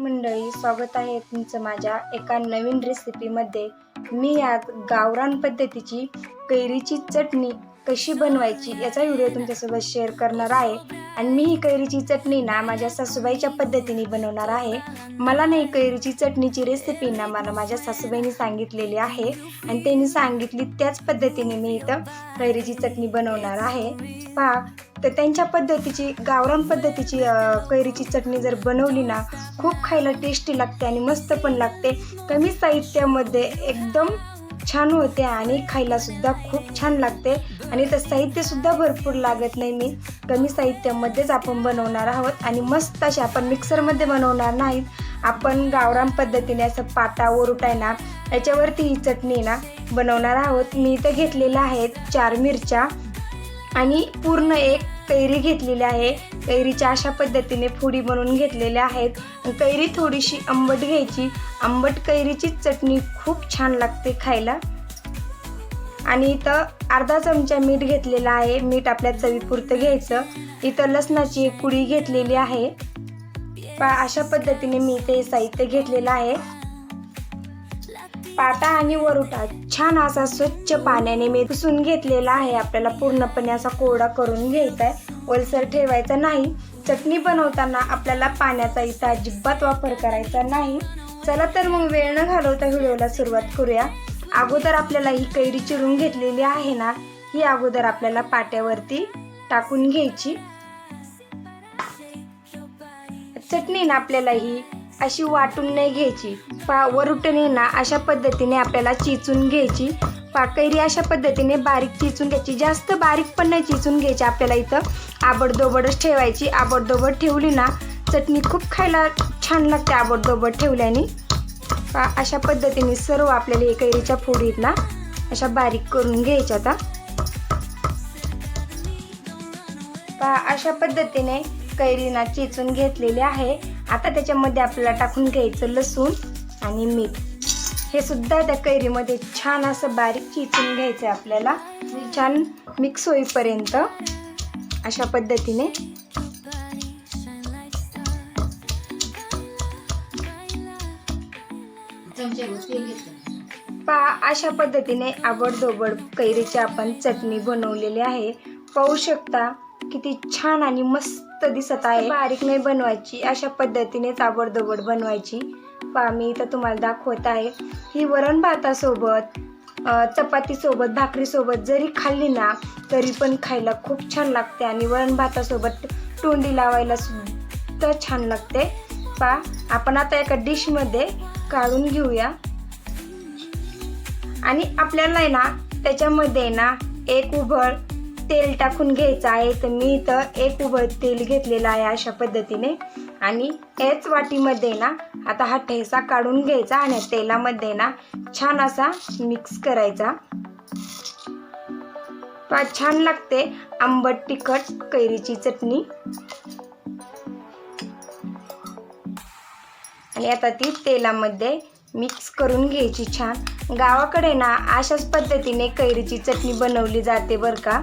मंडळी, स्वागत आहे तुमचं माझ्या एका नवीन रेसिपीमध्ये। मी आज गावरान पद्धतीची कैरीची चटणी कशी बनवायची याचा व्हिडिओ तुमच्यासोबत शेअर करणार आहे। आणि मी ही कैरीची चटणी ना माझ्या सासूबाईच्या पद्धतीने बनवणार आहे। मला नाही कैरीची चटणीची रेसिपी ना मला माझ्या सासूबाईंनी सांगितलेली आहे आणि त्यांनी सांगितली त्याच पद्धतीने मी इथं कैरीची चटणी बनवणार आहे। पहा, तर त्यांच्या पद्धतीची गावरान पद्धतीची कैरीची चटणी जर बनवली ना खूप खायला टेस्टी लागते आणि मस्त पण लागते। कमी साहित्यामध्ये एकदम छान होते आणि खायला सुद्धा खूप छान लागते। आणि तर साहित्य सुद्धा भरपूर लागत नाही, मी कमी साहित्यामध्येच आपण बनवणार आहोत आणि मस्त अशी आपण मिक्सरमध्ये बनवणार नाहीत, आपण गावरान पद्धतीने असं पाटा वरुटा आहे ना याच्यावरती ही चटणी ना बनवणार आहोत। मी इथं घेतलेल्या आहेत 4 मिरच्या आणि पूर्ण एक कैरी घेतलेली आहे। कैरीच्या अशा पद्धतीने फोडी बनवून घेतलेल्या आहेत। कैरी थोडीशी आंबट घ्यायची, आंबट कैरीची चटणी खूप छान लागते खायला। आणि इथं अर्धा चमचा मीठ घेतलेला आहे, मीठ आपल्या चवीपुरतं घ्यायचं। इथं लसणाची एक कुडी घेतलेली आहे। अशा पद्धतीने मी इथे साहित्य घेतलेलं आहे। पाटा आणि वरुटा छान असा स्वच्छ पाण्याने मी पुसून घेतलेला आहे। आपल्याला पूर्णपणे असा कोरडा करून घ्यायचा आहे, ओलसर ठेवायचा नाही। चटणी बनवताना आपल्याला पाण्याचा इथं अजिबात वापर करायचा नाही। चला तर मग वेळ न घालवता व्हिडिओला सुरुवात करूया। अगोदर आपल्याला ही कैरी चिरून घेतलेली आहे ना, ही अगोदर आपल्याला पाट्यावरती टाकून घ्यायची। चटणी ना आपल्याला ही अशी वाटून नाही घ्यायची, वरुटने ना अशा पद्धतीने आपल्याला चिचून घ्यायची। कैरी अशा पद्धतीने बारीक चिचून घ्यायची, जास्त बारीक पण नाही चिचून घ्यायची। आपल्याला इथं आबडधोबडच ठेवायची, आबडधोबड ठेवली ना चटणी खूप खायला छान लागते आबडधोबड ठेवल्याने। अशा पद्धतीने सर्व आपल्याला कैरीच्या फोडीत ना अशा बारीक करून घ्यायच्या। आता अशा पद्धतीने कैरीना चिचून घेतलेले आहे। आता त्याच्यामध्ये आपल्याला टाकून घ्यायचं लसूण आणि मीठ, हे सुद्धा त्या कैरीमध्ये छान असं बारीक चिचून घ्यायचं आपल्याला, छान मिक्स होईपर्यंत अशा पद्धतीने। अशा पद्धतीने आबडधोबड कैरीची आपण चटणी बनवलेली आहे। पाहू शकता किती छान आणि मस्त दिसत आहे। बारीक नाही बनवायची, अशा पद्धतीनेच आबडधोबड बनवायची। मी इथं तुम्हाला दाखवत आहे। ही वरण भातासोबत, चपाती सोबत, भाकरी सोबत जरी खाल्ली ना तरी पण खायला खूप छान लागते आणि वरण भातासोबत तोंडी लावायला सुद्धा छान लागते। आपण आता एका डिश मध्ये काढून घेऊया आणि आपल्याला आहे ना त्याच्यामध्ये ना एक उभळ तेल टाकून घ्यायचं आहे। तर मी इथं एक उभळ तेल घेतलेलं आहे अशा पद्धतीने। आणि याच वाटीमध्ये ना आता हा ठेसा काढून घ्यायचा आणि तेलामध्ये ना छान असा मिक्स करायचा। छान लागते आंबट तिखट कैरीची चटणी। आणि आता ती तेलामध्ये मिक्स करून घ्यायची छान। गावाकडे ना अशाच पद्धतीने कैरीची चटणी बनवली जाते बरं का।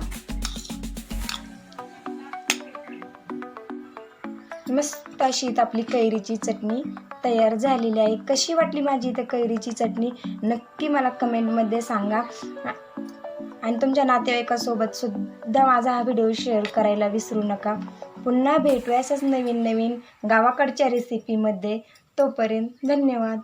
मस्त अशी आपली कैरीची चटणी तयार झालेली आहे। कशी वाटली माझी इथं कैरीची चटणी नक्की मला कमेंटमध्ये सांगा आणि तुमच्या नातेवाईकांसोबत सुद्धा माझा हा व्हिडिओ शेअर करायला विसरू नका। पुन्हा भेटूया अशाच नवीन नवीन गावाकडच्या रेसिपीमध्ये। तोपर्यंत धन्यवाद।